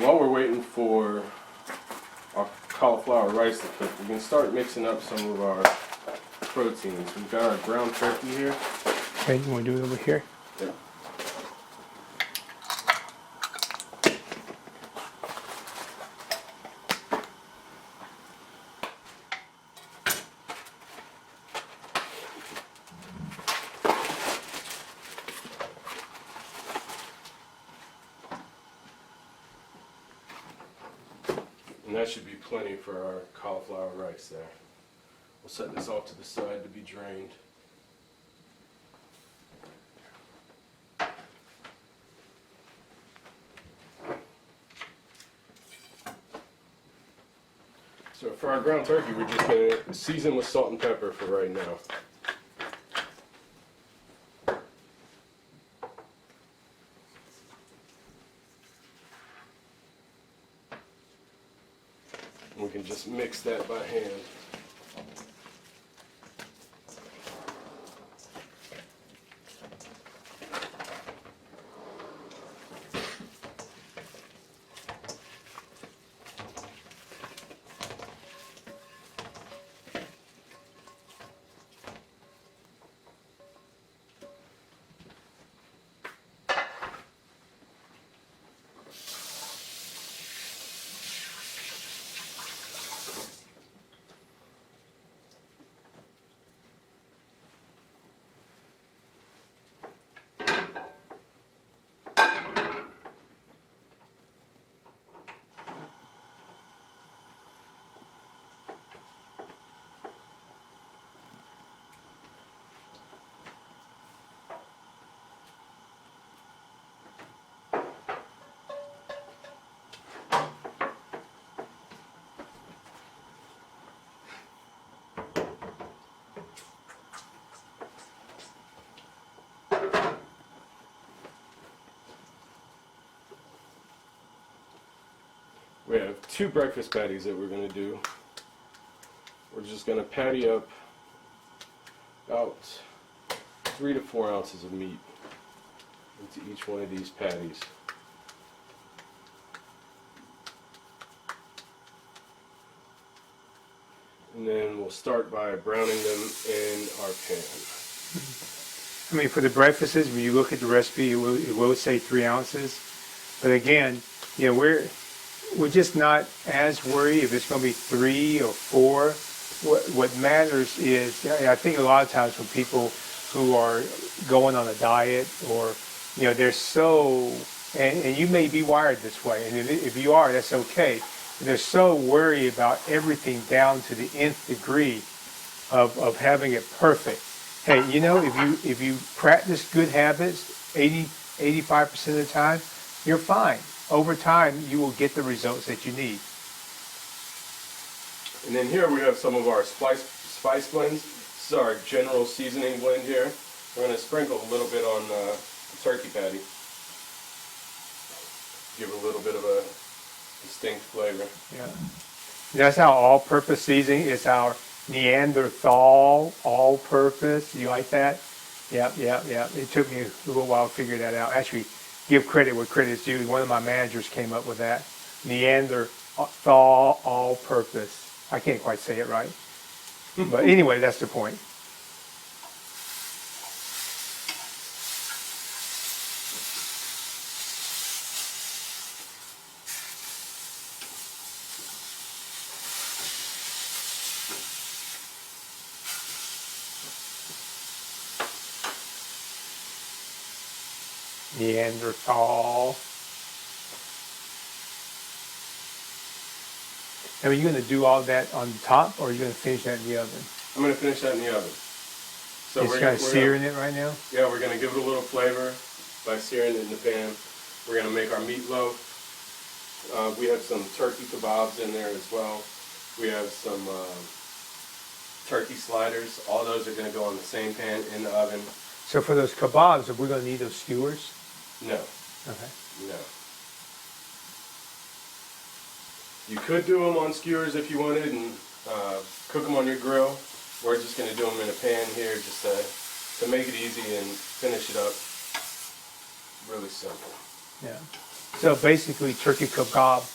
while we're waiting for our cauliflower rice to cook, we can start mixing up some of our proteins. We've got our ground turkey here. Okay, you want to do it over here? Yeah. And that should be plenty for our cauliflower rice there. We'll set this off to the side to be drained. So for our ground turkey, we're just going to season with salt and pepper for right now. We can just mix that by hand. We have 2 breakfast patties that we're going to do. We're just going to patty up about 3 to 4 ounces of meat into each one of these patties. And then we'll start by browning them in our pan. I mean, for the breakfasts, when you look at the recipe, it will say 3 ounces. But again, you know, we're just not as worried if it's going to be 3 or 4. What matters is, I think a lot of times when people who are going on a diet, or you know, they're so, and you may be wired this way, and if you are, that's okay. They're so worried about everything down to the nth degree of having it perfect. Hey, you know, if you practice good habits 85% of the time, you're fine. Over time, you will get the results that you need. And then here we have some of our spice blends. This is our general seasoning blend here. We're going to sprinkle a little bit on the turkey patty. Give it a little bit of a distinct flavor. Yeah. That's our all-purpose seasoning. It's our Neanderthal all-purpose. You like that? Yeah. It took me a little while to figure that out. Actually, give credit where credit's due. One of my managers came up with that. Neanderthal all-purpose. I can't quite say it right. But anyway, that's the point. Neanderthal. Now, are you going to do all that on top, or are you going to finish that in the oven? I'm going to finish that in the oven. So it's kind of searing it right now? Yeah, we're going to give it a little flavor by searing it in the pan. We're going to make our meatloaf. We have some turkey kebabs in there as well. We have some turkey sliders. All those are going to go on the same pan in the oven. So for those kebabs, are we going to need those skewers? No. Okay. No. You could do them on skewers if you wanted and cook them on your grill. We're just going to do them in a pan here just to make it easy and finish it up really simple. Yeah. So basically, turkey kebabless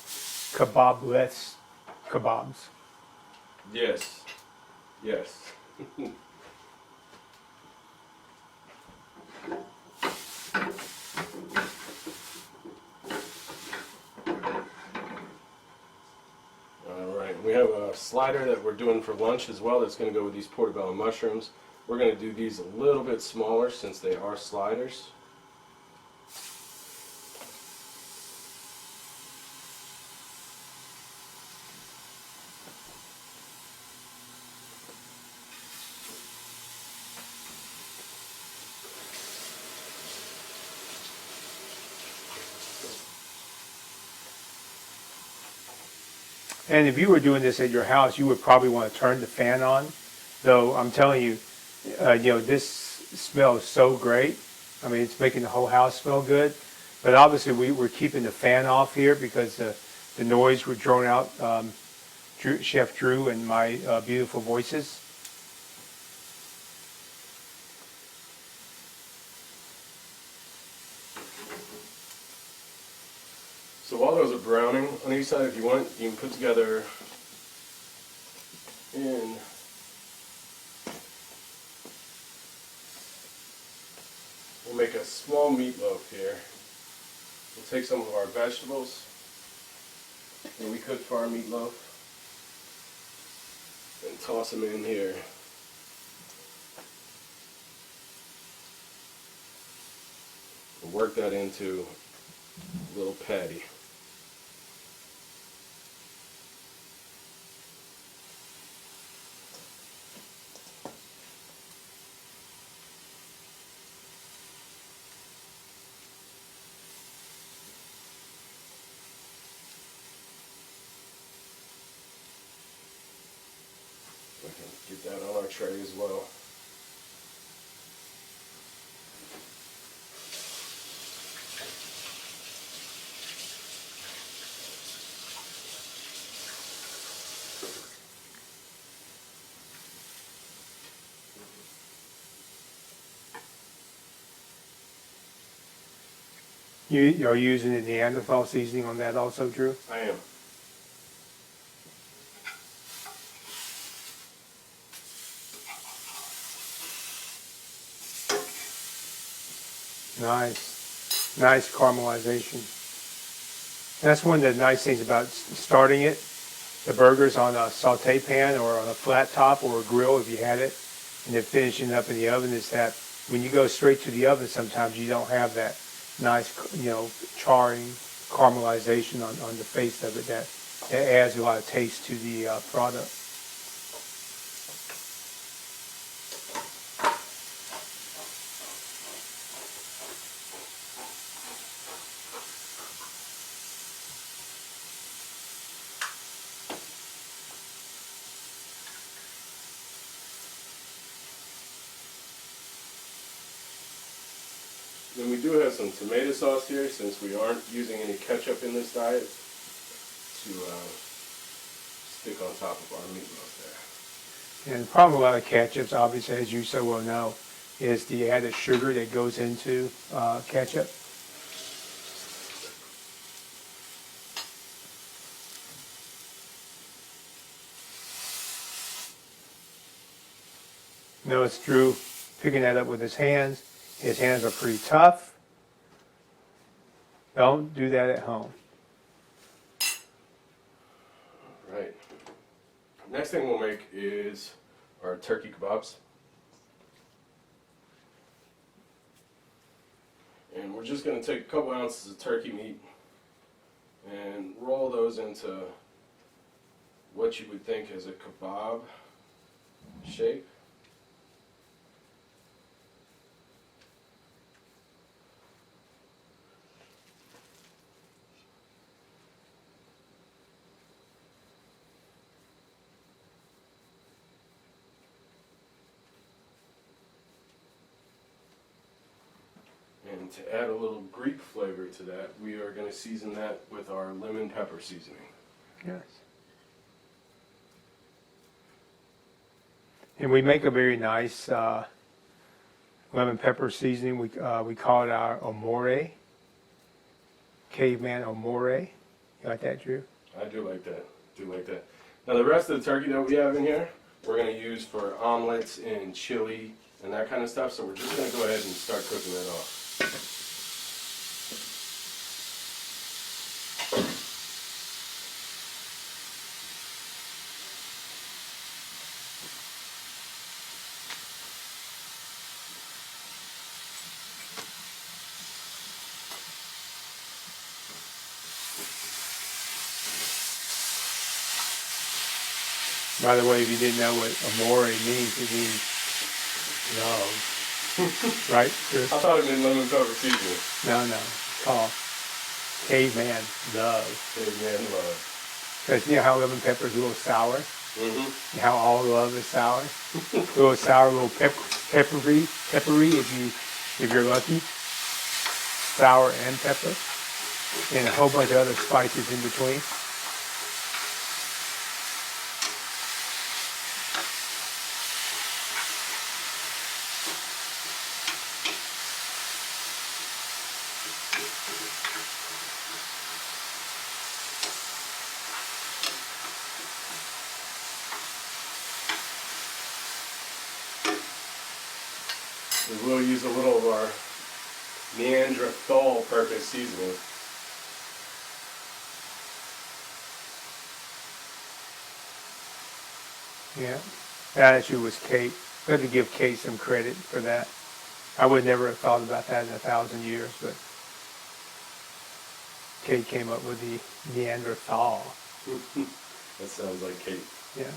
kebabs. Yes. Yes. All right. We have a slider that we're doing for lunch as well. That's going to go with these portobello mushrooms. We're going to do these a little bit smaller since they are sliders. And if you were doing this at your house, you would probably want to turn the fan on. Though I'm telling you, this smells so great. I mean, it's making the whole house smell good. But obviously, we're keeping the fan off here because the noise would drone out Chef Drew and my beautiful voices. So while those are browning on each side, if you want, you can put together in we'll make a small meatloaf here. We'll take some of our vegetables that we cooked for our meatloaf and toss them in here. We'll work that into a little patty. We can get that on our tray as well. You are using the Neanderthal seasoning on that also, Drew? I am. Nice caramelization. That's one of the nice things about starting it, the burgers on a saute pan or on a flat top or a grill if you had it, and then finishing it up in the oven is that when you go straight to the oven sometimes you don't have that nice, charring caramelization on the face of it that adds a lot of taste to the product. Then we do have some tomato sauce here since we aren't using any ketchup in this diet to stick on top of our meatloaf there. And the problem with a lot of ketchups, obviously, as you so well know, is the added sugar that goes into ketchup. Notice Drew picking that up with his hands. His hands are pretty tough. Don't do that at home. Right. Next thing we'll make is our turkey kebabs. And we're just going to take a couple ounces of turkey meat and roll those into what you would think is a kebab shape. And to add a little Greek flavor to that, we are going to season that with our lemon pepper seasoning. Yes. And we make a very nice lemon pepper seasoning. We call it our Amore. caveman amore. You like that, Drew? I do like that. Now the rest of the turkey that we have in here, we're going to use for omelets and chili and that kind of stuff. So we're just going to go ahead and start cooking that off. By the way, if you didn't know what amore means, it means love. Right, Drew? I thought it meant lemon pepper seasoning. No, it's called caveman love. Caveman love. Because you know how lemon pepper is a little sour? Mm-hmm. You know how all love is sour? A little sour, a little peppery if you're lucky. Sour and pepper. And a whole bunch of other spices in between. We will use a little of our Neanderthal purpose seasoning. Yeah. That actually was Kate. We have to give Kate some credit for that. I would never have thought about that in 1,000 years, but Kate came up with the Neanderthal. That sounds like Kate. Yeah.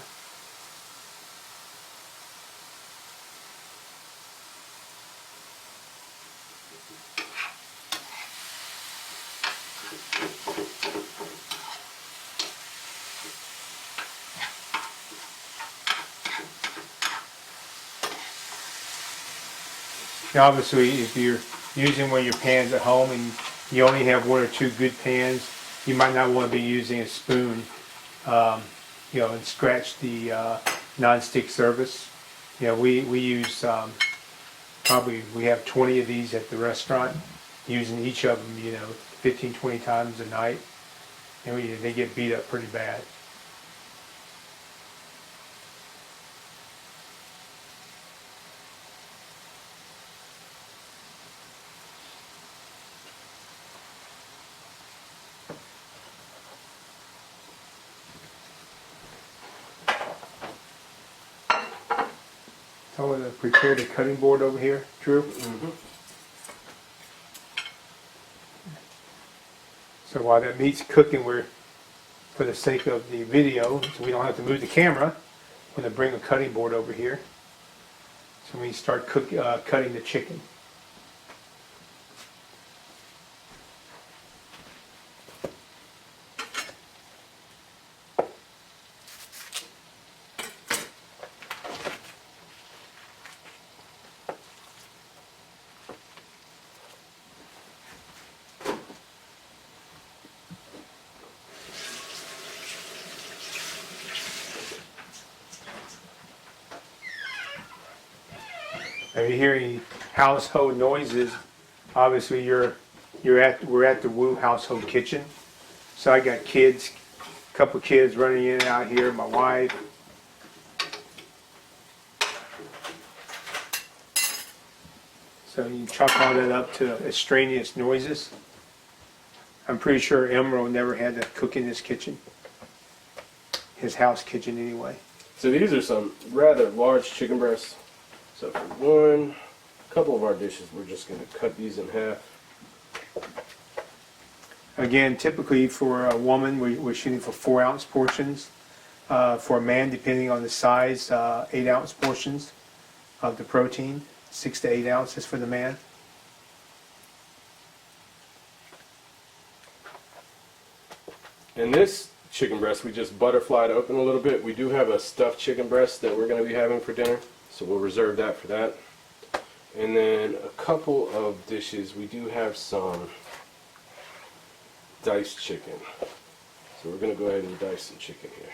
Now, obviously, if you're using one of your pans at home and you only have one or two good pans, you might not want to be using a spoon, and scratch the non-stick surface. We use we have 20 of these at the restaurant, using each of them, 15, 20 times a night, and they get beat up pretty bad. So I'm going to prepare the cutting board over here, Drew. Mm-hmm. So while that meat's cooking, for the sake of the video, so we don't have to move the camera, I'm going to bring a cutting board over here. So we start cutting the chicken. If you hear any household noises, obviously we're at the Woo household kitchen. So I got a couple kids running in and out here, my wife. So you chalk all that up to extraneous noises. I'm pretty sure Emerald never had to cook in his kitchen. His house kitchen anyway. So these are some rather large chicken breasts. So for a couple of our dishes, we're just going to cut these in half. Again, typically for a woman, we're shooting for 4-ounce portions. For a man, depending on the size, 8-ounce portions of the protein, 6 to 8 ounces for the man. And this chicken breast, we just butterflied open a little bit. We do have a stuffed chicken breast that we're going to be having for dinner, so we'll reserve that for that. And then a couple of dishes, we do have some diced chicken. So we're going to go ahead and dice some chicken here.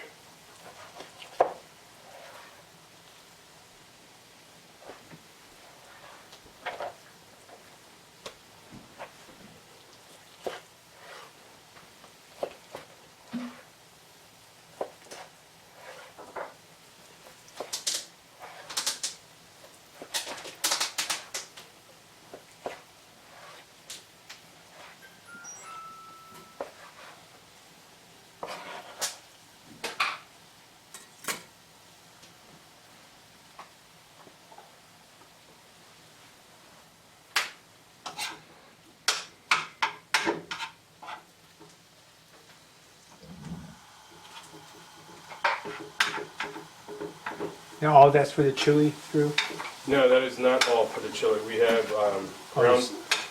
Now all that's for the chili through? No, that is not all for the chili. We have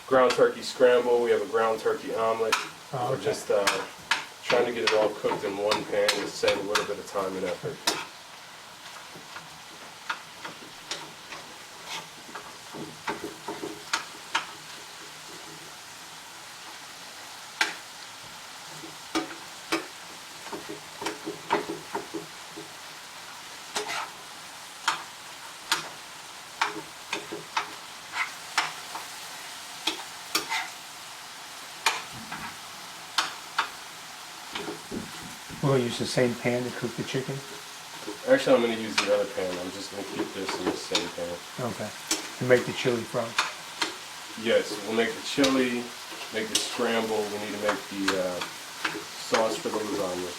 ground turkey scramble. We have a ground turkey omelet. Oh, We're okay. just trying to get it all cooked in one pan and save a little bit of time and effort. We're gonna use the same pan to cook the chicken? Actually, I'm going to use the other pan. I'm just going to keep this in the same pan. Okay. To make the chili from? Yes, we'll make the chili, make the scramble. We need to make the sauce for the lasagna.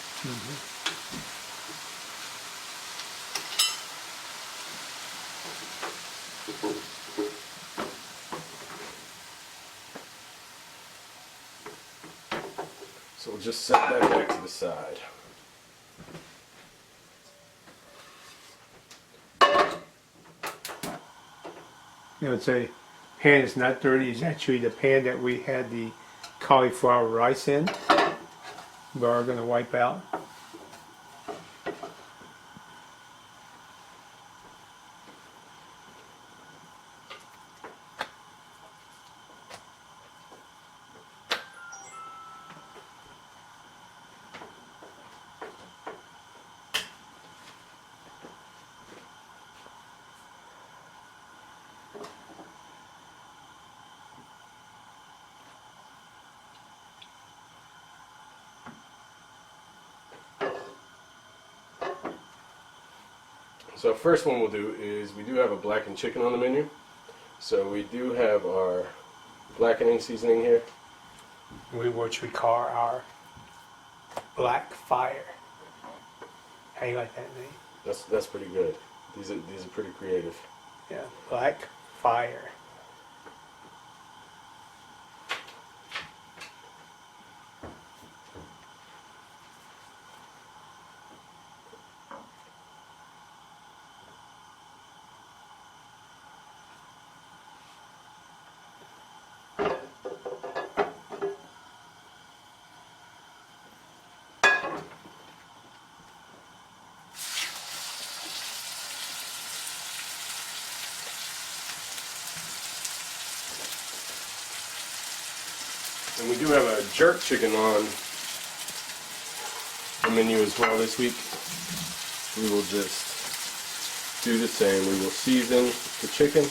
So we'll just set that back to the side. You know, it's a pan that's not dirty. It's actually the pan that we had the cauliflower rice in. We are gonna wipe out. So first one we'll do is we do have a blackened chicken on the menu. So we do have our blackening seasoning here. Which we call our black fire. How you like that name? That's pretty good. These are pretty creative. Yeah, black fire. And we do have a jerk chicken on the menu as well this week. We will just do the same. We will season the chicken.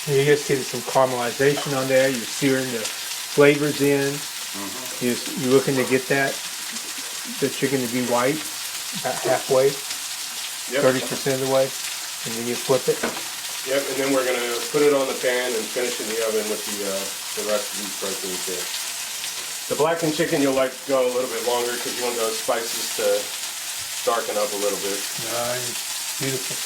And you just get some caramelization on there. You're searing the flavors in. You're looking to get the chicken to be white, about halfway, 30% of the way, and then you flip it. Yep, and then we're going to put it on the pan and finish in the oven with the rest of these proteins here. The blackened chicken you'll like to go a little bit longer because you want those spices to darken up a little bit. Nice, beautiful.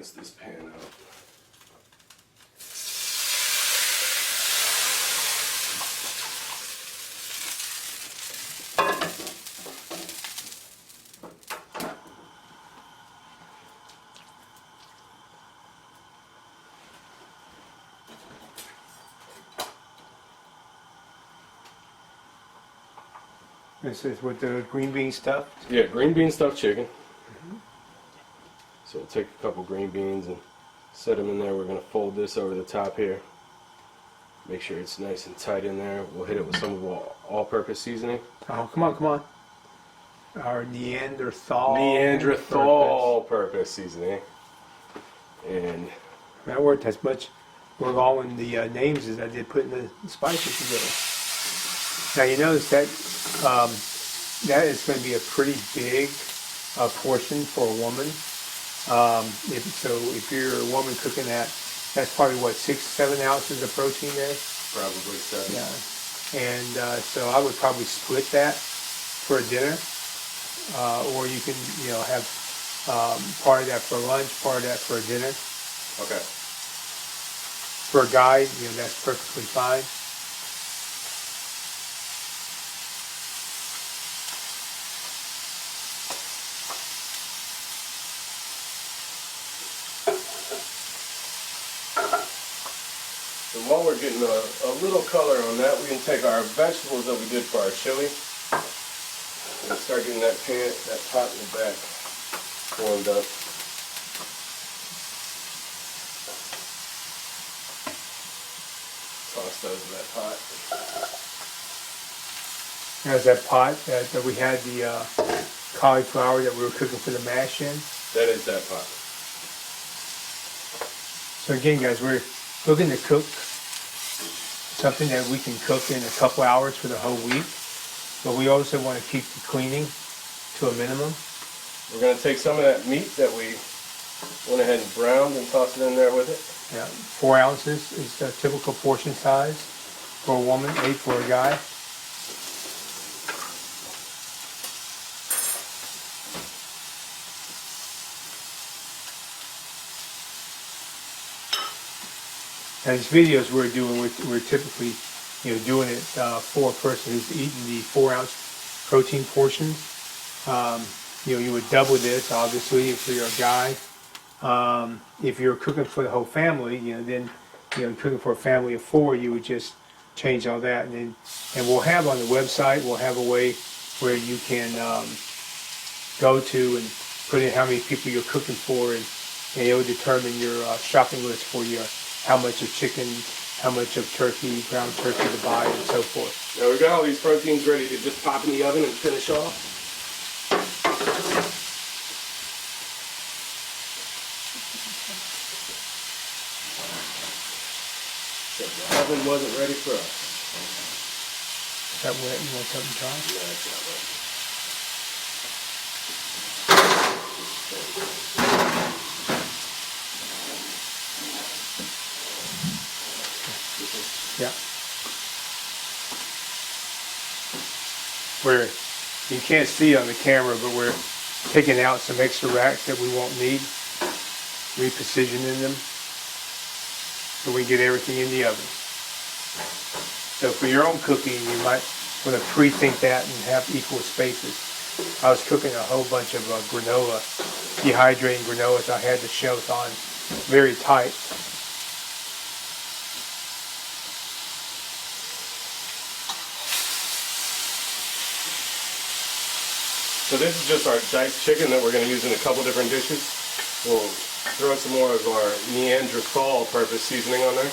rinse this pan out. This is with the green bean stuff. Yeah, green bean stuffed chicken. So we'll take a couple green beans and set them in there. We're going to fold this over the top here. Make sure it's nice and tight in there. We'll hit it with some of our all-purpose seasoning. Oh, come on, come on. Our Neanderthal purpose seasoning. And that worked as much work all in the names as I did putting the spices together. Now you notice that that is going to be a pretty big portion for a woman. If you're a woman cooking that, that's probably what, 6-7 ounces of protein there. probably 7. Yeah, and so I would probably split that for a dinner, or you can have part of that for lunch, part of that for a dinner. Okay. For a guy, that's perfectly fine. So while we're getting a little color on that, we can take our vegetables that we did for our chili and start getting that pot in the back warmed up. Toss those in that pot. There's that pot that we had the cauliflower that we were cooking for the mash in. That is that pot. So again, guys, we're looking to cook something that we can cook in a couple hours for the whole week, but we also want to keep the cleaning to a minimum. We're going to take some of that meat that we went ahead and browned and toss it in there with it. Yeah, 4 ounces is the typical portion size for a woman, 8 for a guy. Now these videos we're doing, we're typically, doing it for a person who's eating the 4-ounce protein portions. You would double this, obviously, if you're a guy. If you're cooking for the whole family, then cooking for a family of 4, you would just change all that, and we'll have on the website, we'll have a way where you can go to and put in how many people you're cooking for, and it'll determine your shopping list for your how much of chicken, how much of turkey, ground turkey to buy, and so forth. Now we've got all these proteins ready to just pop in the oven and finish off. The oven wasn't ready for us. Is that wet? You want something dry? No, it's not wet. Yeah. You can't see on the camera, but we're taking out some extra racks that we won't need, repositioning them, so we can get everything in the oven. So for your own cooking, you might want to pre-think that and have equal spaces. I was cooking a whole bunch of granola, dehydrating granola, so I had the shelves on very tight. So this is just our diced chicken that we're going to use in a couple different dishes. We'll throw some more of our Neanderthal purpose seasoning on there.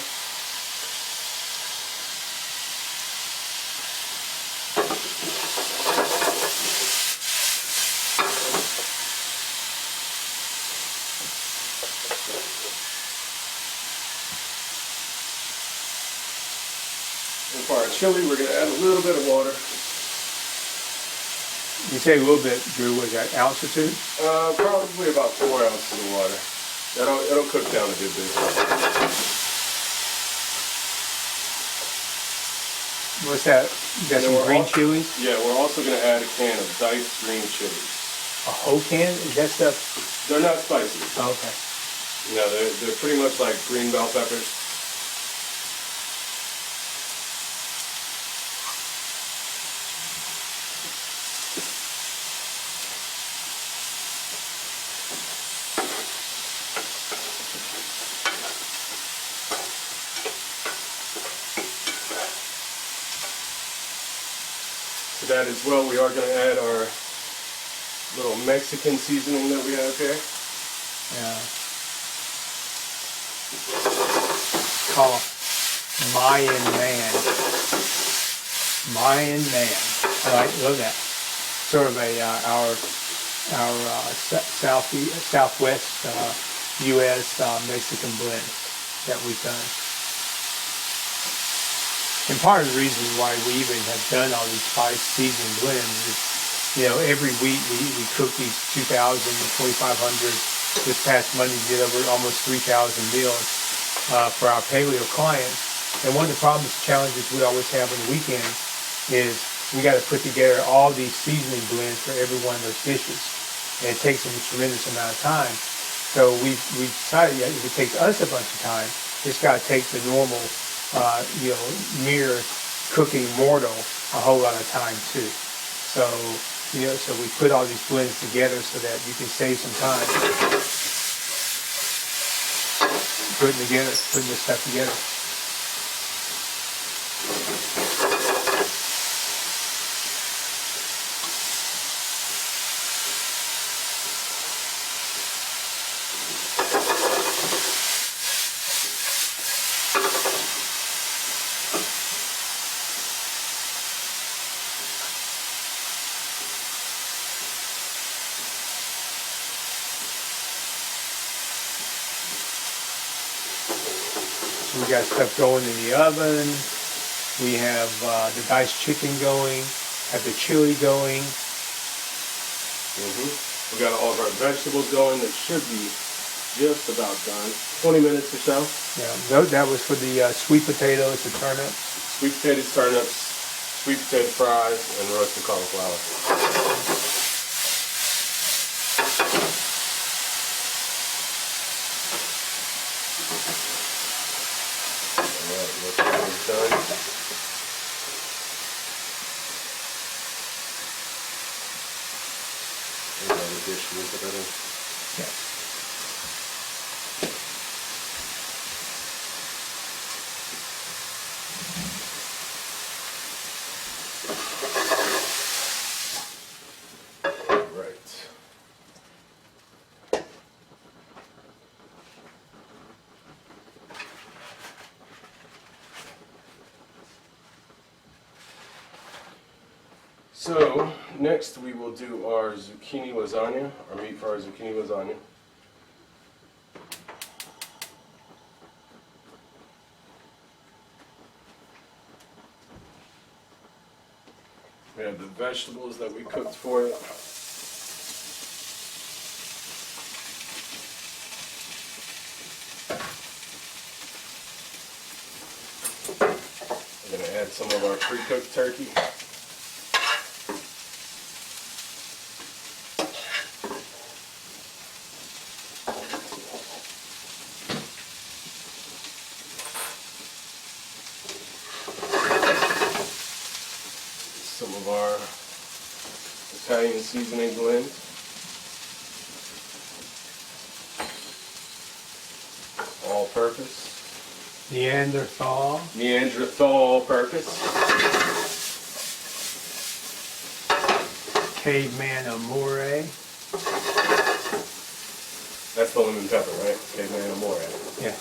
And for our chili, we're going to add a little bit of water. You say a little bit, Drew, was that ounce or 2? Probably about 4 ounces of water. It'll cook down a good bit. What's that? You got some green chilies? Yeah, we're also going to add a can of diced green chilies. A whole can? Is that stuff? They're not spicy. Oh, okay. No, they're pretty much like green bell peppers. To that as well, we are going to add our little Mexican seasoning that we have here. Yeah. Called Mayan Man. Mayan Man. Love that. Sort of our southwest U.S. Mexican blend that we've done. And part of the reason why we even have done all these spice seasoning blends is, every week we cook these 2,000, 2,500. This past Monday we did over almost 3,000 meals for our paleo clients. And one of the problems, challenges we always have on the weekend is we got to put together all these seasoning blends for every one of those dishes. And it takes a tremendous amount of time. So we decided if it takes us a bunch of time, it's got to take the normal mere cooking mortal a whole lot of time too. So, so we put all these blends together so that you can save some time putting this stuff together. We got stuff going in the oven. We have the diced chicken going. Have the chili going. We got all of our vegetables going. That should be just about done. 20 minutes or so. Yeah, that was for the sweet potatoes, the turnips. Sweet potatoes, turnips, sweet potato fries, and roasted cauliflower. Done. Another dish, we put that in. Yeah. Right. So, next we will do our zucchini lasagna, our meat for our zucchini lasagna. We have the vegetables that we cooked for it. We're going to add some of our pre-cooked turkey. Some of our Italian seasoning blend. All purpose. Neanderthal purpose. Caveman Amore. That's the lemon pepper, right? Caveman Amore. Yeah.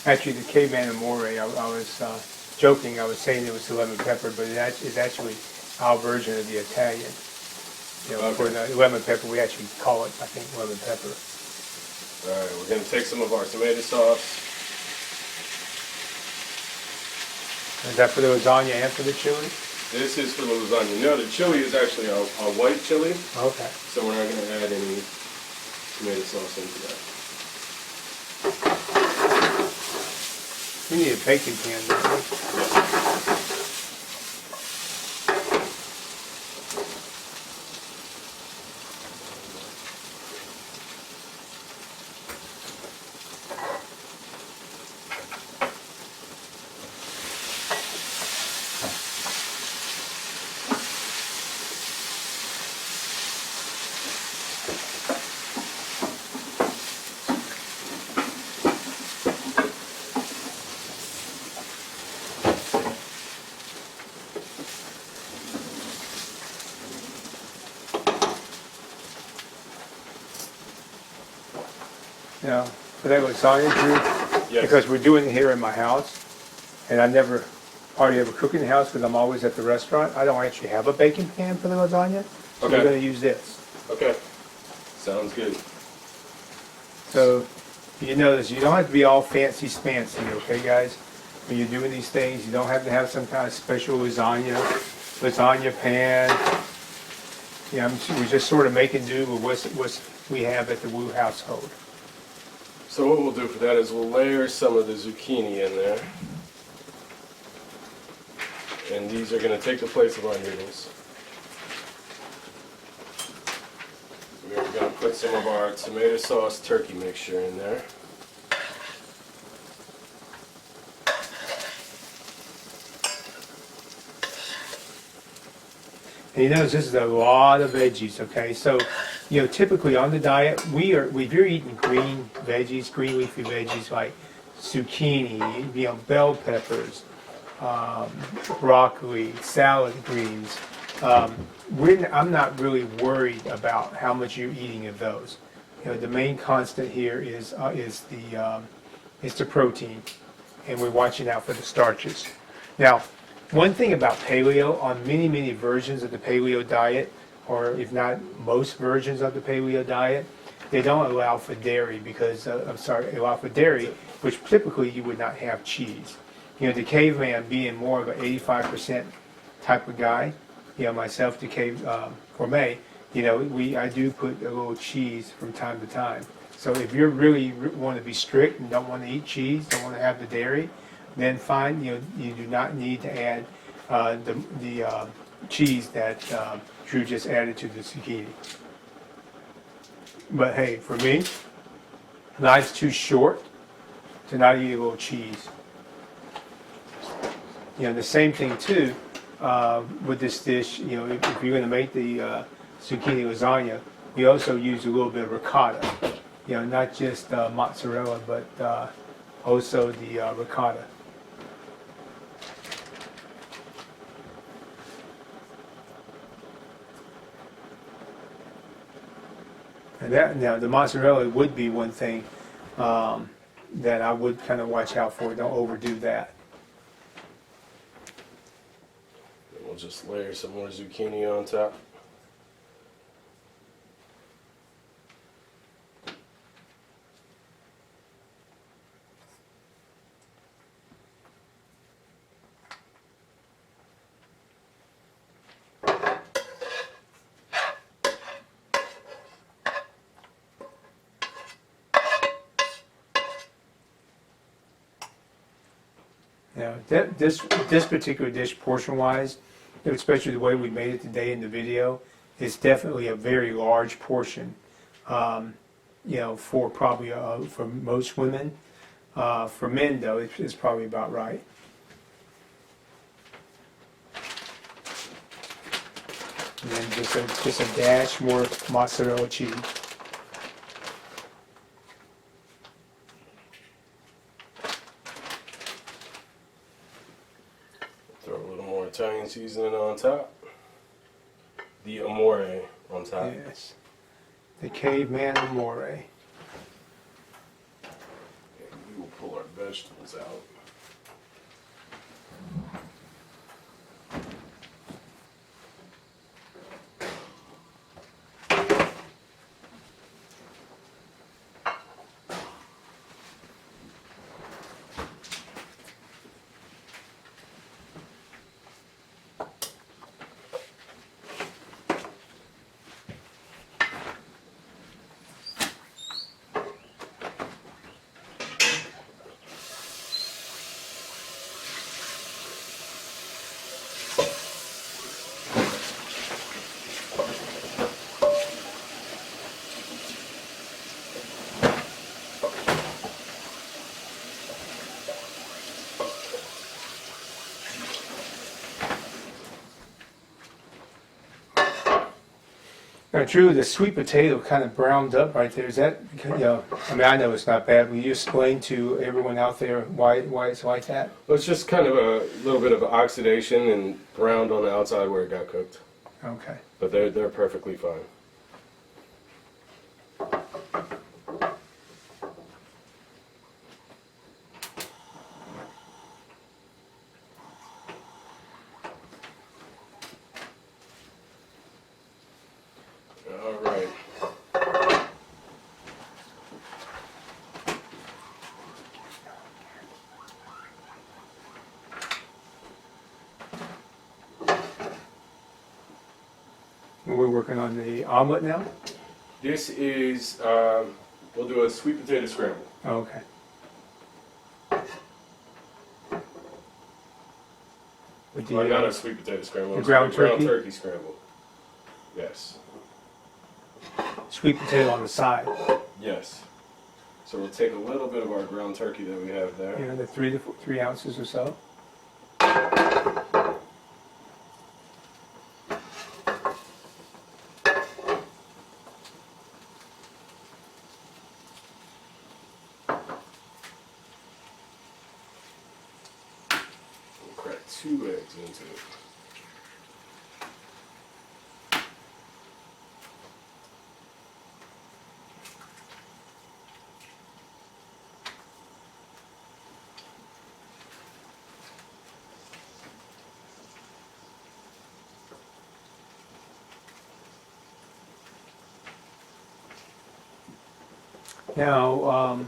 Actually, the Caveman Amore, I was joking. I was saying it was the lemon pepper, but it's actually our version of the Italian. Okay. For the lemon pepper, we actually call it, I think, lemon pepper. All right, we're going to take some of our tomato sauce. Is that for the lasagna and for the chili? This is for the lasagna. No, the chili is actually a white chili, Okay. so we're not going to add any tomato sauce into that. We need a baking pan, don't we? for that lasagna, Drew? Yes. Because we're doing it here in my house, and I never hardly ever cook in the house because I'm always at the restaurant. I don't actually have a baking pan for the lasagna, so Okay. we're going to use this. Okay. Sounds good. So you notice you don't have to be all fancy spancy, okay, guys? When you're doing these things, you don't have to have some kind of special lasagna pan. Yeah, we're just sort of making do with what we have at the Wu household. So what we'll do for that is we'll layer some of the zucchini in there. And these are going to take the place of our noodles. We're going to put some of our tomato sauce turkey mixture in there. And you notice this is a lot of veggies, okay? So, you know, typically on the diet, if you're eating green veggies, green leafy veggies like zucchini, you know, bell peppers, broccoli, salad greens, I'm not really worried about how much you're eating of those. You know, the main constant here is the protein, and we're watching out for the starches. Now, one thing about paleo, on many versions of the paleo diet, or if not most versions of the paleo diet, they don't allow for dairy because, allow for dairy, which typically you would not have cheese. You know, the caveman being more of an 85% type of guy, you know, myself, the cave gourmet, you know, I do put a little cheese from time to time. So if you really want to be strict and don't want to eat cheese, don't want to have the dairy, then fine, you know, you do not need to add the cheese that Drew just added to the zucchini. But hey, for me, life's too short to not eat a little cheese. You know, the same thing too with this dish. You know, if you're going to make the zucchini lasagna, we also use a little bit of ricotta. You know, not just mozzarella, but also the ricotta. And that, now the mozzarella would be one thing that I would kind of watch out for. Don't overdo that. And we'll just layer some more zucchini on top. Now, this particular dish, portion-wise, especially the way we made it today in the video, is definitely a very large portion. You know, for probably for most women. For men, though, it's probably about right. And then just a dash more mozzarella cheese. Throw a little more Italian seasoning on top. The amore on top. Yes. The caveman amore. And we will pull our vegetables out. Now, Drew, the sweet potato kind of browned up right there. Is that, you know, I mean, I know it's not bad. Will you explain to everyone out there why it's like that? Well, it's just kind of a little bit of oxidation and browned on the outside where it got cooked. Okay. But they're perfectly fine. All right. We're working on the omelet now? This is, we'll do a sweet potato scramble. Oh, okay. With Well, not the, a sweet potato scramble. the It's ground a ground turkey? turkey scramble. Yes. Sweet potato on the side. Yes. So we'll take a little bit of our ground turkey that we have there. You know, the 3 ounces or so. We'll crack 2 eggs into it. Now,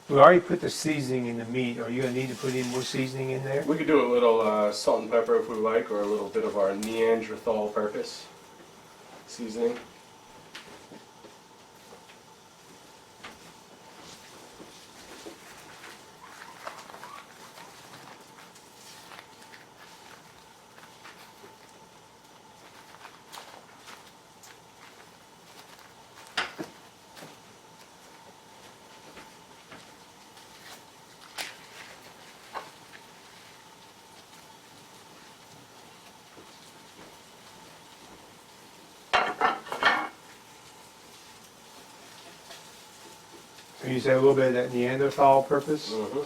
we already put the seasoning in the meat. Are you going to need to put any more seasoning in there? We could do a little salt and pepper if we like, or a little bit of our Neanderthal purpose seasoning. So you said a little bit of that Neanderthal purpose? Mm-hmm.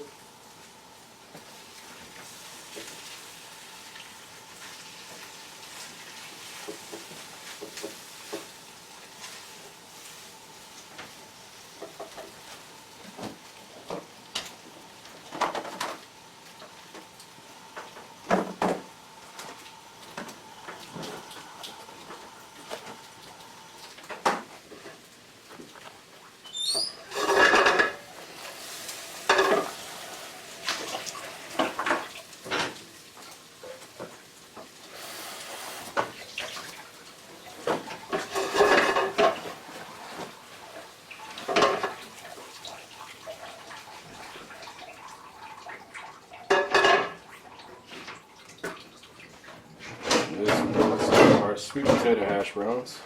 This is our sweet potato hash browns.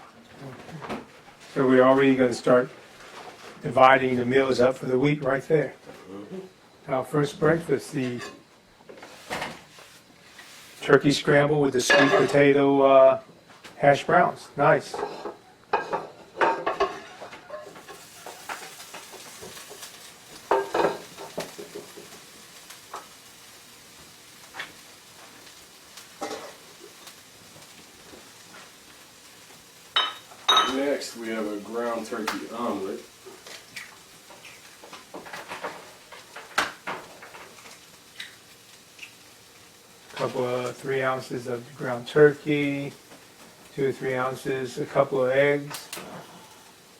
So we're already going to start dividing the meals up for the week right there. Our first breakfast, the turkey scramble with the sweet potato hash browns. Nice. Next, we have a ground turkey omelet. Couple of 3 ounces of ground turkey, 2 or 3 ounces, a couple of eggs.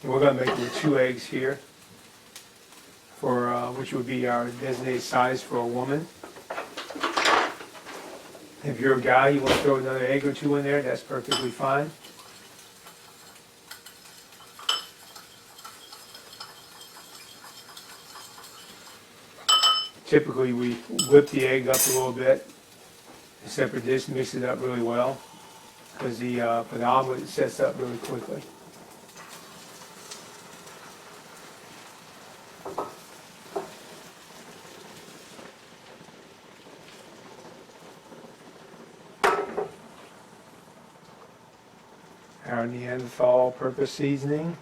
And we're going to make it with 2 eggs here, for which would be our designated size for a woman. If you're a guy, you want to throw another egg or 2 in there, that's perfectly fine. Typically, we whip the egg up a little bit. Except for this, mix it up really well, because for the omelet, it sets up really quickly. Our Neanderthal purpose seasoning.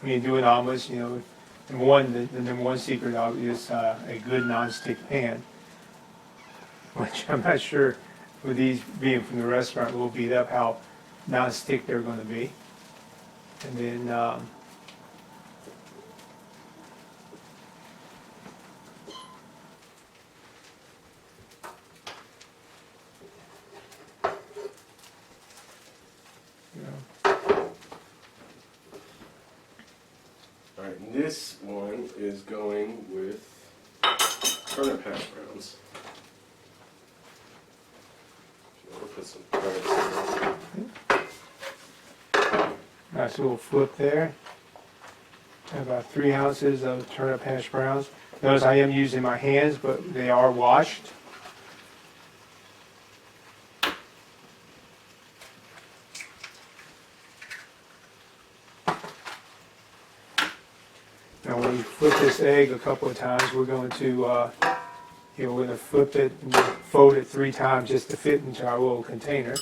When you're doing omelets, you know, the number one secret is a good non-stick pan, which I'm not sure, with these being from the restaurant, will beat up how non-stick they're going to be. And then All right, and this one is going with turnip hash browns. We'll put some carrots in there. Nice little flip there. About 3 ounces of turnip hash browns. Notice I am using my hands, but they are washed. Now when you flip this egg a couple of times, we're going to, we're going to flip it and fold it 3 times just to fit into our little container.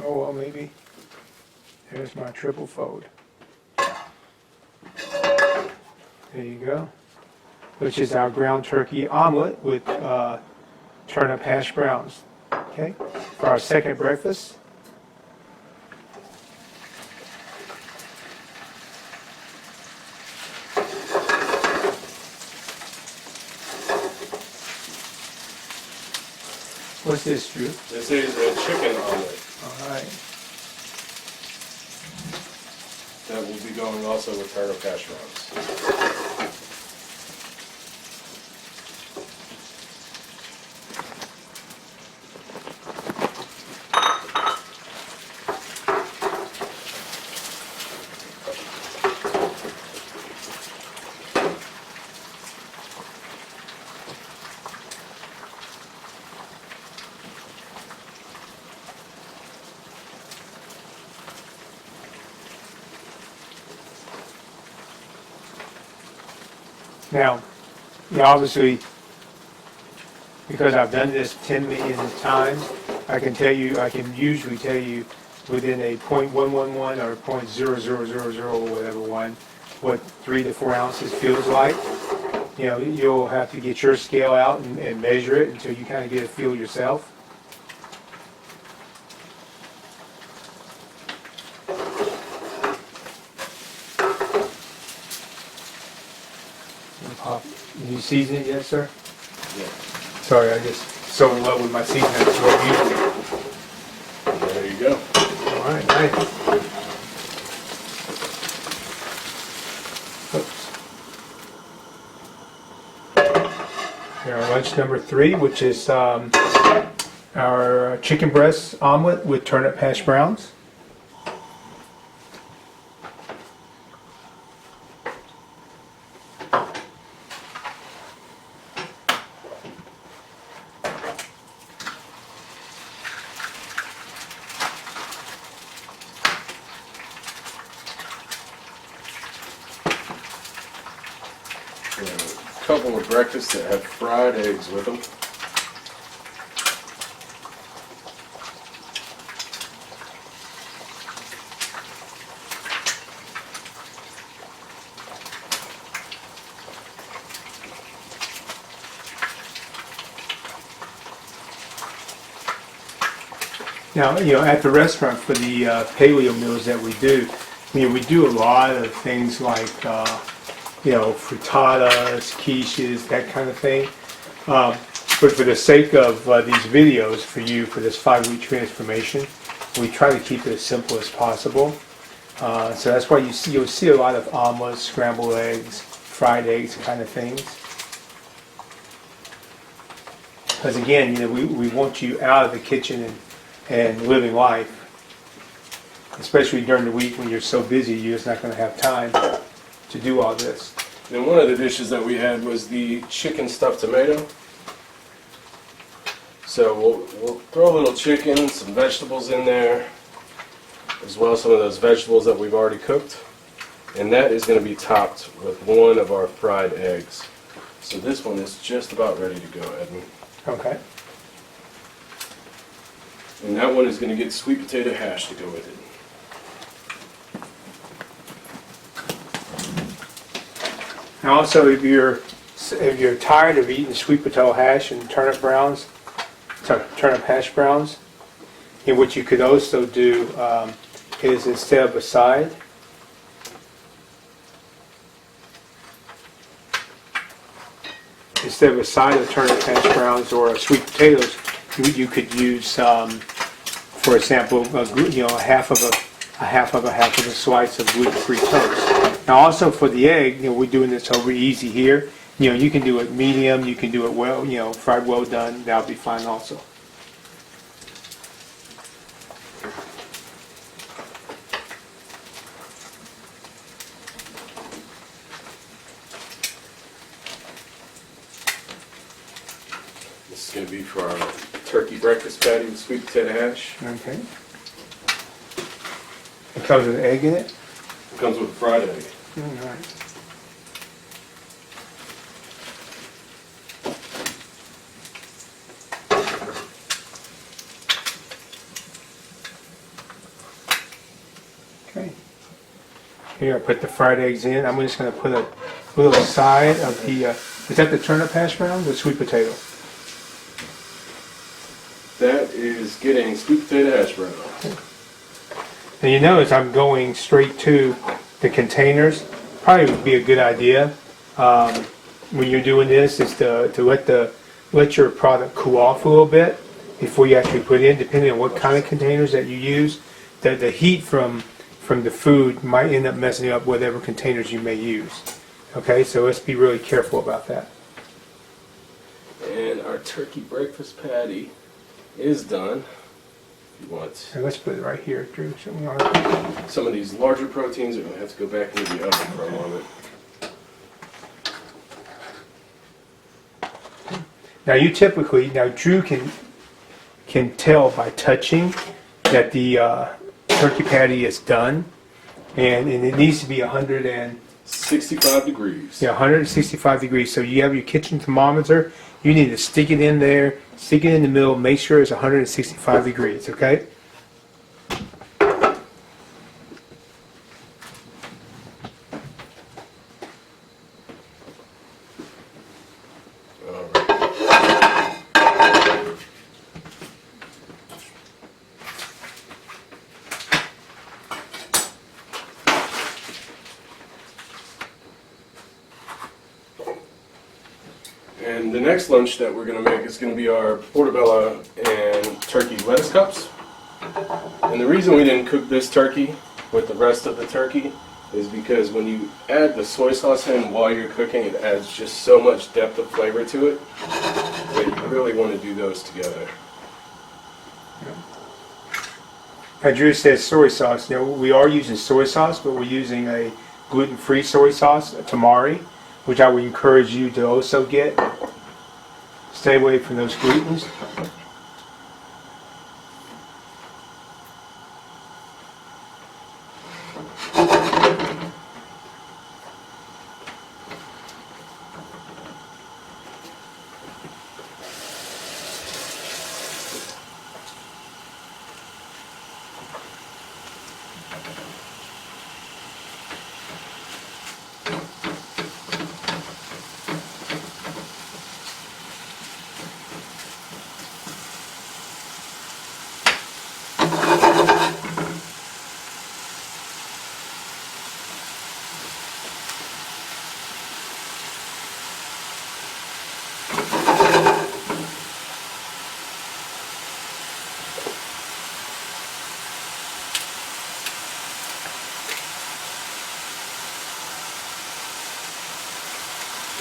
Oh, well, maybe. There's my triple fold. There you go. Which is our ground turkey omelet with turnip hash browns. Okay, for our second breakfast. What's this, Drew? This is a chicken omelet All right. that will be going also with turnip hash browns. Now, obviously, because I've done this 10 million times, I can usually tell you within a 0.111 or 0.0000 whatever one, what 3 to 4 ounces feels like. You'll have to get your scale out and measure it until you kind of get a feel yourself. Did you season it yet, sir? Yeah. Sorry, I just so in love with my seasoning. That's what I'm using. There you go. All right, nice. Oops. Here, our lunch number 3, which is our chicken breast omelet with turnip hash browns. A couple of breakfasts that have fried eggs with them. Now, at the restaurant for the paleo meals that we do, we do a lot of things like, frittatas, quiches, that kind of thing. But for the sake of these videos for you, for this 5-week transformation, we try to keep it as simple as possible. So that's why you'll see a lot of omelets, scrambled eggs, fried eggs kind of things. Because again, we want you out of the kitchen and living life, especially during the week when you're so busy, you're just not going to have time to do all this. Then one of the dishes that we had was the chicken stuffed tomato. So we'll throw a little chicken, some vegetables in there, as well as some of those vegetables that we've already cooked. And that is going to be topped with one of our fried eggs. So this one is just about ready to go, Edmund. Okay. And that one is going to get sweet potato hash to go with it. And also, if you're tired of eating sweet potato hash and turnip hash browns, what you could also do is instead of a side, instead of a side of turnip hash browns or sweet potatoes, you could use, for example, a half of a slice of gluten-free toast. Now, also for the egg, we're doing this over easy here. You can do it medium, you can do it well, fried well done. That'll be fine also. This is going to be for our turkey breakfast patty with sweet potato hash. Okay. It comes with an egg in it? It comes with a fried egg. All right. Okay. Here I put the fried eggs in. I'm just going to put a little side of the, is that the turnip hash brown or sweet potato? That is getting sweet potato hash brown. And you notice I'm going straight to the containers. Probably would be a good idea when you're doing this is to let your product cool off a little bit before you actually put it in, depending on what kind of containers that you use. The heat from the food might end up messing up whatever containers you may use. Okay, so let's be really careful about that. And our turkey breakfast patty is done. If you want And let's put it right here, Drew. some of these larger proteins, are going to have to go back into the oven for a moment. Now Drew can tell by touching that the turkey patty is done, and it needs to be 65 degrees. 165 degrees. So you have your kitchen thermometer. You need to stick it in there, stick it in the middle, make sure it's 165 degrees. Okay. And the next lunch that we're going to make is going to be our portobello and turkey lettuce cups. And the reason we didn't cook this turkey with the rest of the turkey is because when you add the soy sauce in while you're cooking, it adds just so much depth of flavor to it that you really want to do those together. Now Drew says soy sauce. We are using soy sauce, but we're using a gluten-free soy sauce, tamari, which I would encourage you to also get. Stay away from those glutens.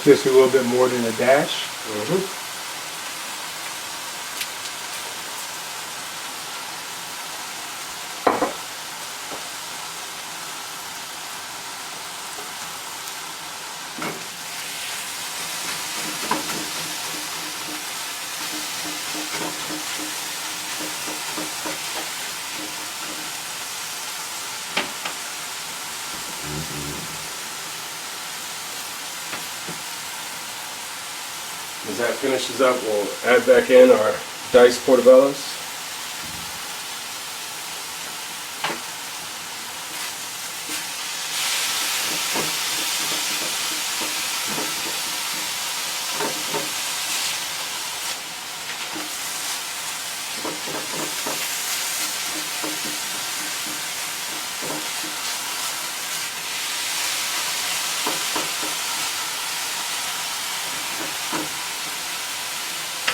Just a little bit more than a dash. As that finishes up, we'll add back in our diced portobellos.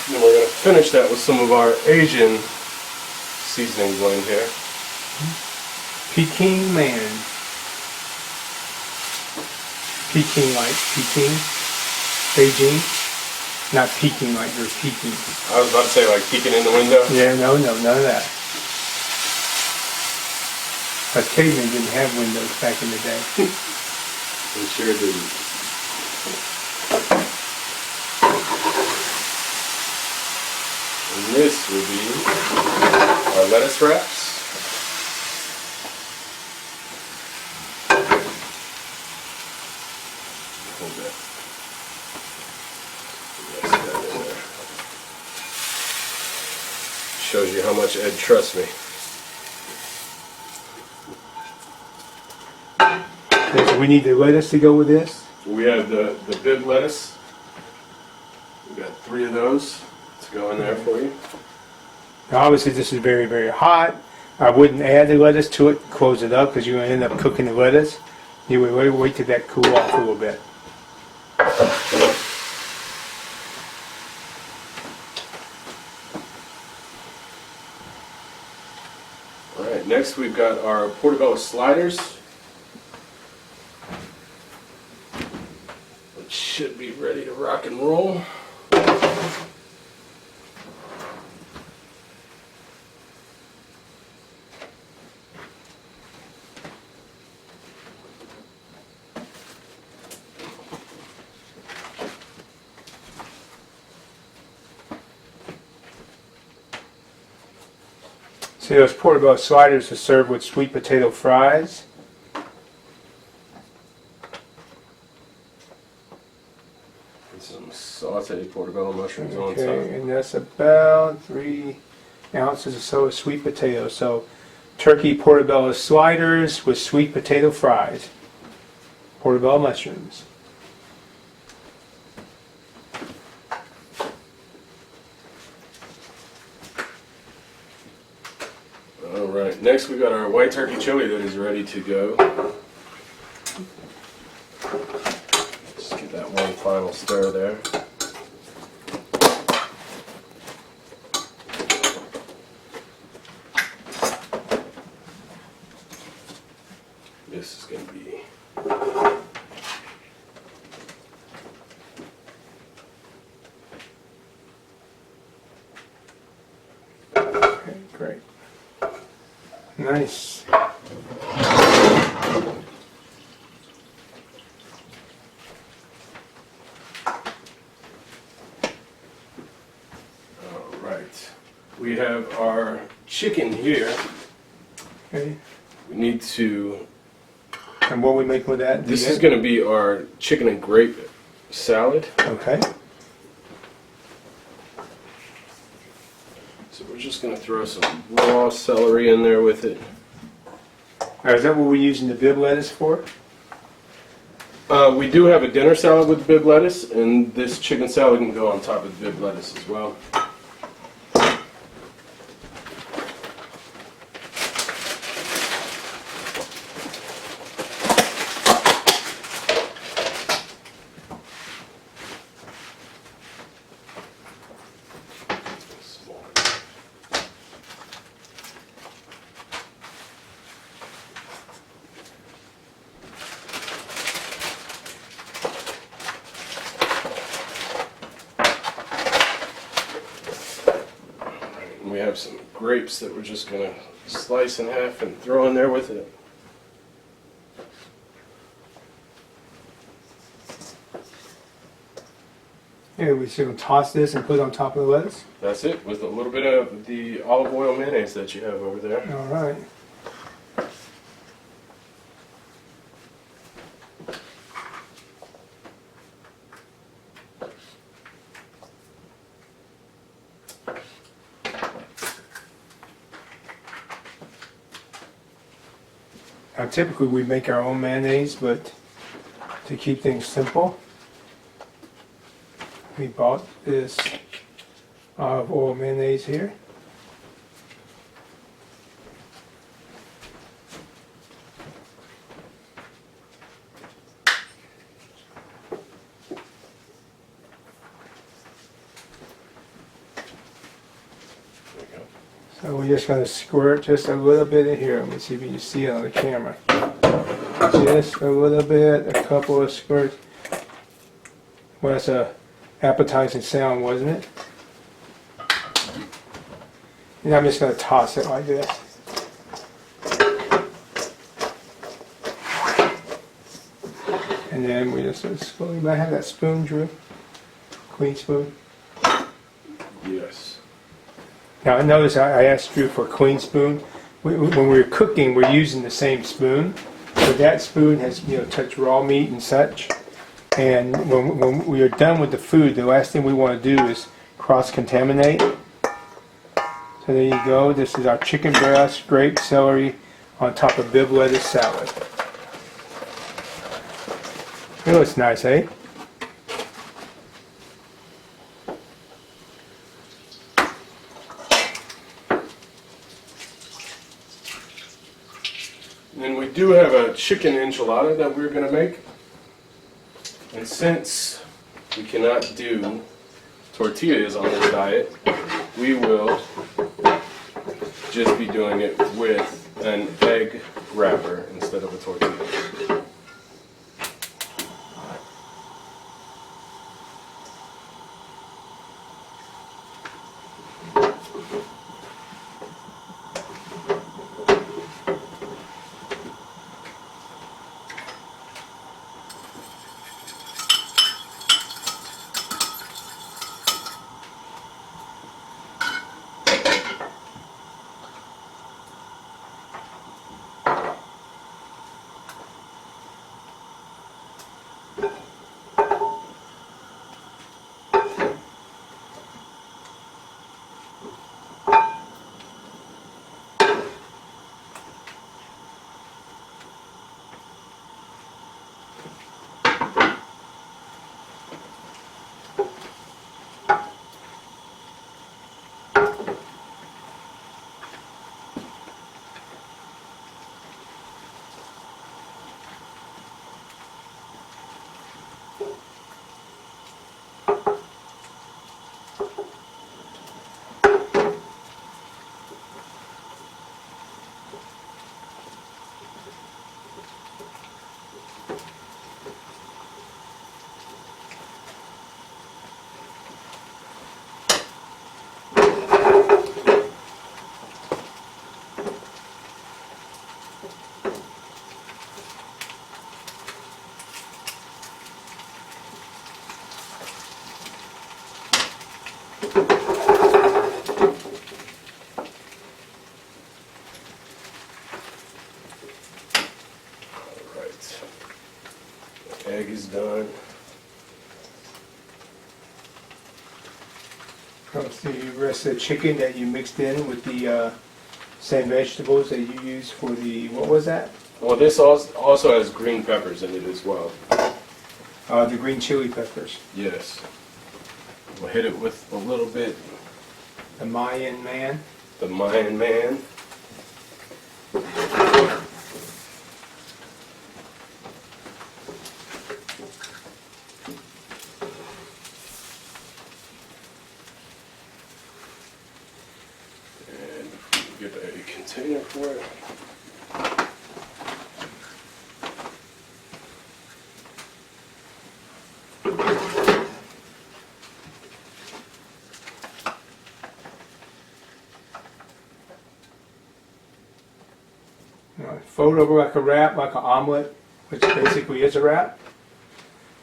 Then we're going to finish that with some of our Asian seasoning blend here. Peking man. Peking like Peking. Beijing. Not peeking like you're peeking. I was about to say like peeking in the window. Yeah, no, none of that. But cavemen didn't have windows back in the day. We sure didn't. And this will be our lettuce wraps. Hold that. Yes, that in there. Shows you how much Ed trusts me. Okay, so we need the lettuce to go with this. We have the bib lettuce. We've got 3 of those to go in there for you. Now obviously this is very, very hot. I wouldn't add the lettuce to it, close it up, because you're going to end up cooking the lettuce. You would wait till that cool off a little bit. Alright, next we've got our portobello sliders. Which should be ready to rock and roll. See, those portobello sliders are served with sweet potato fries. And some sauteed portobello mushrooms on Okay, top. and that's about 3 ounces or so of sweet potato. So turkey portobello sliders with sweet potato fries. Portobello mushrooms. Alright, next we've got our white turkey chili that is ready to go. Just get that one final stir there. This is going to be Okay, great. Nice. Alright, we have our chicken here. Okay. We need to, And what we make with that? this is going to be our chicken and grape salad. Okay. So we're just going to throw some raw celery in there with it. Is that what we're using the bib lettuce for? We do have a dinner salad with bib lettuce, and this chicken salad can go on top of the bib lettuce as well. And we have some grapes that we're just going to slice in half and throw in there with it. Yeah, we're just going to toss this and put it on top of the lettuce. That's it, with a little bit of the olive oil mayonnaise that you have over there. All right. Now, typically we make our own mayonnaise, but to keep things simple, we bought this olive oil mayonnaise here. So we're just going to squirt just a little bit in here. Let me see if you can see it on the camera. Just a little bit, a couple of squirts. Well, that's a appetizing sound, wasn't it? And I'm just going to toss it like this. And then we just slowly, might have that spoon, Drew? Clean spoon. Yes. Now, notice I asked Drew for a clean spoon. When we're cooking, we're using the same spoon. But that spoon has, touched raw meat and such. And when we are done with the food, the last thing we want to do is cross-contaminate. So there you go. This is our chicken breast, grape celery on top of Bibb lettuce salad. It looks nice, eh? And then we do have a chicken enchilada that we're going to make. And since we cannot do tortillas on this diet, we will just be doing it with an egg wrapper instead of a tortilla. Egg is done. Let's see the rest of the chicken that you mixed in with the same vegetables that you used for the, what was that? Well, this also has green peppers in it as well. The green chili peppers. Yes. We'll hit it with a little bit. The Mayan man. The Mayan man. Get a container for it. Fold over like a wrap, like an omelet, which basically is a wrap.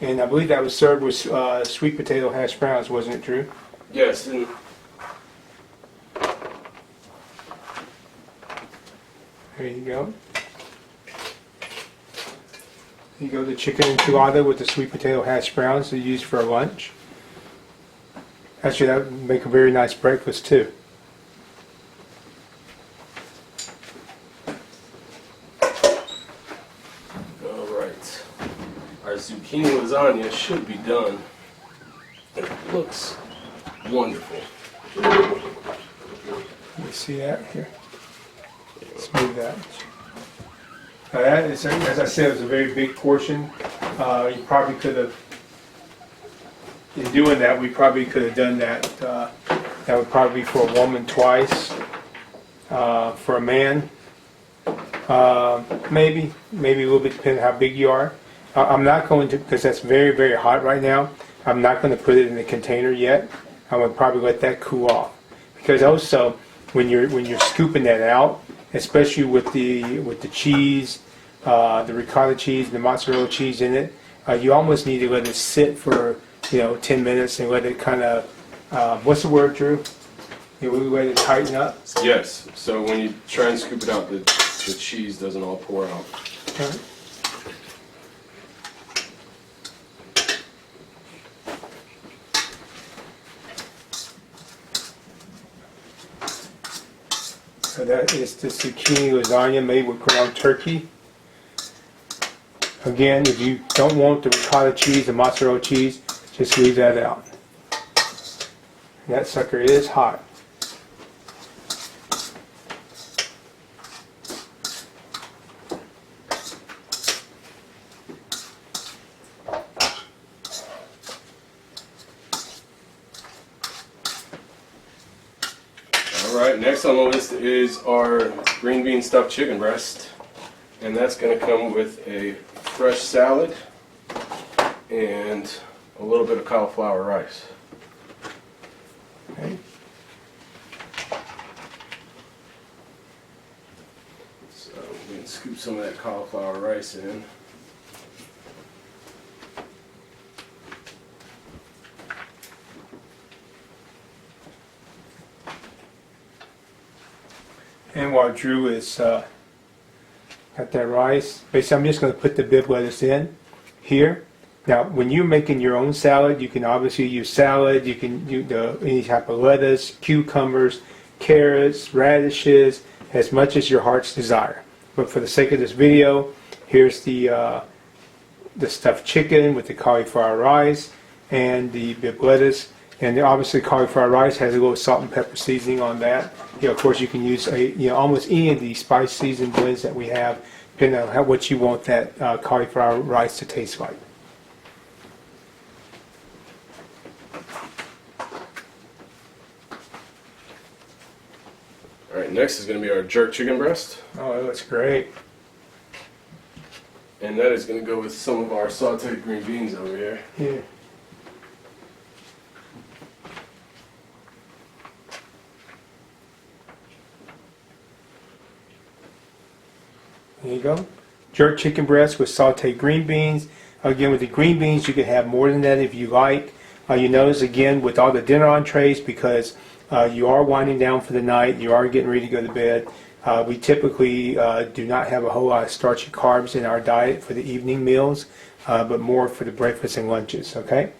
And I believe that was served with sweet potato hash browns, wasn't it, Drew? Yes. And there you go. There you go, the chicken enchilada with the sweet potato hash browns to use for lunch. Actually, that would make a very nice breakfast too. Alright. Our zucchini lasagna should be done. It looks wonderful. Let me see that here. Let's move that. Now that is, as I said, it was a very big portion. You probably could have, in doing that, we probably could have done that. That would probably be for a woman twice. For a man, maybe a little bit depending on how big you are. I'm not going to, because that's very, very hot right now. I'm not going to put it in the container yet. I would probably let that cool off. Because also, when you're scooping that out, especially with the cheese, the ricotta cheese, the mozzarella cheese in it, you almost need to let it sit for 10 minutes and let it kind of what's the word, Drew? We let it tighten up. Yes. So when you try and scoop it out, the cheese doesn't all pour out. All right. So that is the zucchini lasagna made with ground turkey. Again, if you don't want the ricotta cheese, the mozzarella cheese, just leave that out. That sucker is hot. Alright, next on the list is our green bean stuffed chicken breast. And that's going to come with a fresh salad and a little bit of cauliflower rice. Okay. So we can scoop some of that cauliflower rice in. And while Drew is got that rice, basically I'm just going to put the bib lettuce in here. Now, when you're making your own salad, you can obviously use salad. You can use any type of lettuce, cucumbers, carrots, radishes, as much as your heart's desire. But for the sake of this video, here's the stuffed chicken with the cauliflower rice and the bib lettuce. And obviously, cauliflower rice has a little salt and pepper seasoning on that. Of course, you can use almost any of the spice season blends that we have, depending on what you want that cauliflower rice to taste like. All right, next is going to be our jerk chicken breast. Oh, that looks great. And that is going to go with some of our sauteed green beans over here. Yeah. There you go. Jerk chicken breast with sauteed green beans. Again, with the green beans, you can have more than that if you like. You notice, again, with all the dinner entrees, because you are winding down for the night, you are getting ready to go to bed. We typically do not have a whole lot of starchy carbs in our diet for the evening meals, but more for the breakfast and lunches, okay?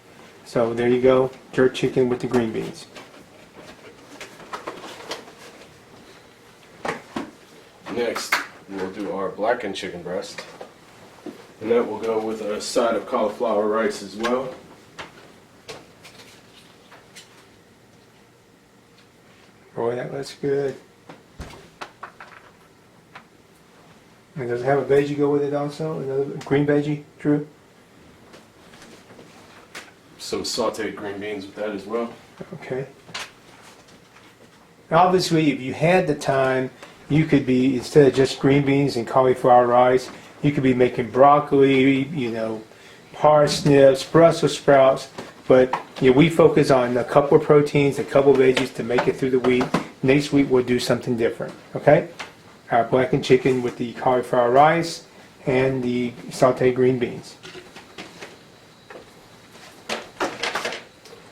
So there you go, jerk chicken with the green beans. Next, we'll do our blackened chicken breast. And that will go with a side of cauliflower rice as well. Boy, that looks good. And does it have a veggie go with it also? Another green veggie, Drew? Some sauteed green beans with that as well. Okay. Obviously, if you had the time, you could be, instead of just green beans and cauliflower rice, you could be making broccoli, parsnips, Brussels sprouts. But we focus on a couple of proteins, a couple of veggies to make it through the week. Next week we'll do something different. Okay? Our blackened chicken with the cauliflower rice and the sauteed green beans.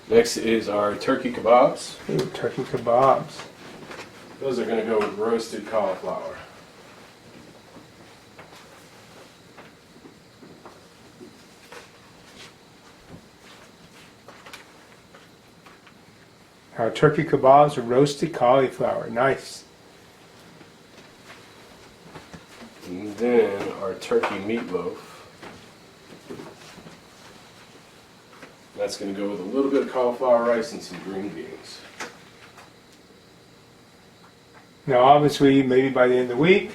Next is our turkey kebabs. Ooh, turkey kebabs. Those are going to go with roasted cauliflower. Our turkey kebabs with roasted cauliflower. Nice. And then our turkey meatloaf. That's going to go with a little bit of cauliflower rice and some green beans. Now, obviously, maybe by the end of the week,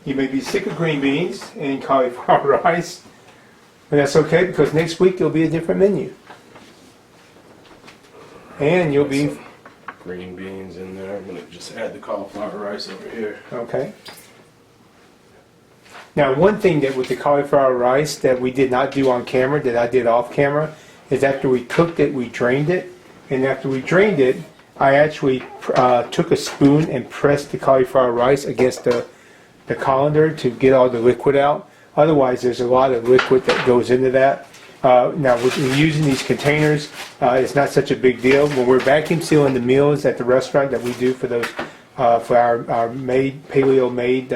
you may be sick of green beans and cauliflower rice. But that's okay, because next week there'll be a different menu. And you'll be green beans in there. I'm gonna just add the cauliflower rice over here. Okay. Now, one thing that with the cauliflower rice that we did not do on camera, that I did off camera, is after we cooked it, we drained it. And after we drained it, I actually took a spoon and pressed the cauliflower rice against the colander to get all the liquid out. Otherwise, there's a lot of liquid that goes into that. Now, with using these containers, it's not such a big deal. When we're vacuum sealing the meals at the restaurant that we do for those, for our paleo made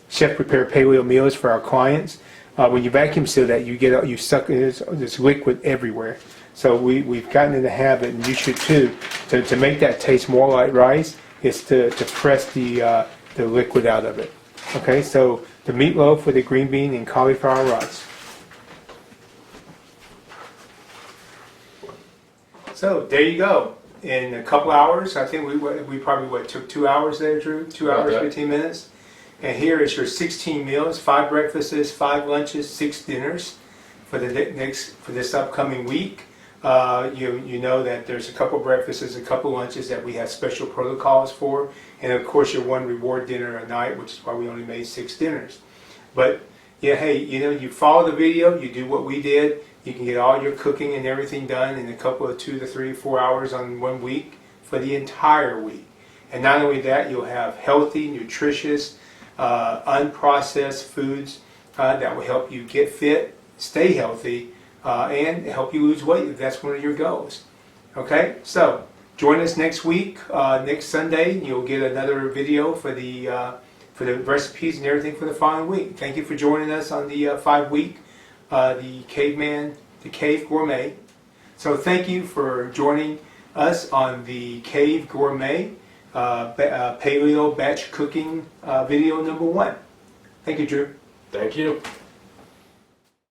chef prepared paleo meals for our clients, when you vacuum seal that, you suck this liquid everywhere. So we've gotten in the habit, and you should too, to make that taste more like rice, is to press the liquid out of it. Okay, so the meatloaf with the green bean and cauliflower rice. So there you go. In a couple hours, I think we probably took 2 hours there, Drew. 2 hours, 15 minutes. And here is your 16 meals: 5 breakfasts, 5 lunches, 6 dinners for this upcoming week. You know that there's a couple breakfasts, a couple lunches that we have special protocols for, and of course your 1 reward dinner a night, which is why we only made 6 dinners. But yeah, hey, you follow the video, you do what we did, you can get all your cooking and everything done in a couple of 2 to 3, 4 hours on 1 week for the entire week. And not only that, you'll have healthy, nutritious, unprocessed foods that will help you get fit, stay healthy, and help you lose weight if that's one of your goals. Okay, so join us next week, next Sunday. You'll get another video for the recipes and everything for the following week. Thank you for joining us on the 5-week, the Cave Gourmet. So thank you for joining us on the Cave Gourmet Paleo Batch Cooking video number 1. Thank you, Drew. Thank you.